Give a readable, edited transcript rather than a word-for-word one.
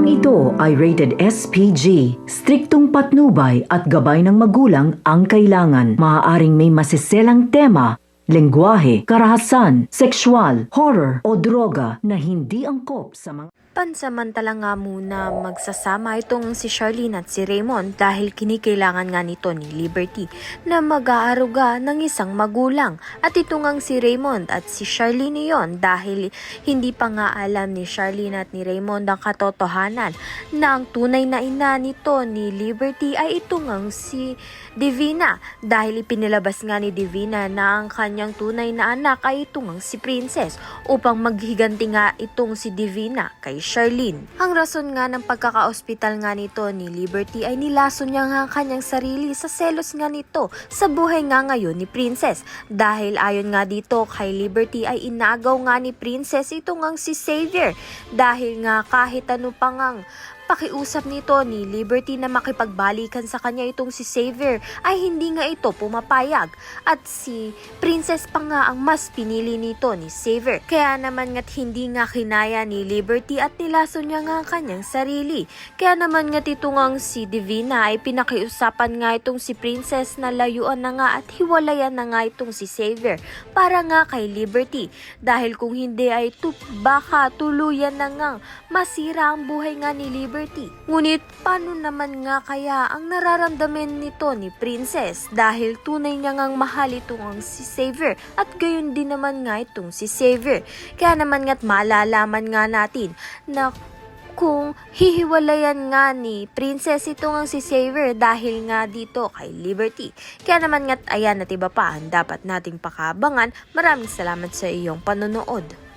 Programang ito ay rated SPG. Striktong patnubay at gabay ng magulang ang kailangan. Maaaring may masiselang tema, lengguwahe, karahasan, sexual, horror o droga na hindi angkop sa mga... Pansamantala nga muna magsasama itong si Charlene at si Raymond dahil kinikailangan nga nito ni Liberty na mag-aaruga ng isang magulang. At ito ngang si Raymond at si Charlene yon dahil hindi pa nga alam ni Charlene at ni Raymond ang katotohanan na ang tunay na ina nito ni Liberty ay ito ngang si Divina dahil ipinilabas nga ni Divina na ang kanyang tunay na anak ay ito ngang si Princess upang maghiganti nga itong si Divina kay Charlene. Ang rason nga ng pagkaka-ospital nga nito ni Liberty ay nilason niya nga ang kanyang sarili sa selos nga nito sa buhay nga ngayon ni Princess. Dahil ayon nga dito kay Liberty ay inagaw nga ni Princess ito ngang si Xavier. Dahil nga kahit ano pa ngang pakiusap nito ni Liberty na makipagbalikan sa kanya itong si Xavier ay hindi nga ito pumapayag at si Princess pa nga ang mas pinili nito ni Xavier. Kaya naman nga't hindi nga kinaya ni Liberty at nilason niya nga ang kanyang sarili. Kaya naman nga't ito ngang si Divina ay pinakiusapan nga itong si Princess na layuan na nga at hiwalayan na nga itong si Xavier para nga kay Liberty. Dahil kung hindi ay baka tuluyan na nga masira ang buhay nga ni Liberty. Ngunit paano naman nga kaya ang nararamdaman nito ni Princess dahil tunay niya ngang mahal itong si Xavier at gayon din naman nga itong si Xavier. Kaya naman nga't malalaman nga natin na kung hihiwalayan nga ni Princess itong si Xavier dahil nga dito kay Liberty. Kaya naman nga't ayan at iba pa ang dapat nating pakabangan. Maraming salamat sa iyong panonood.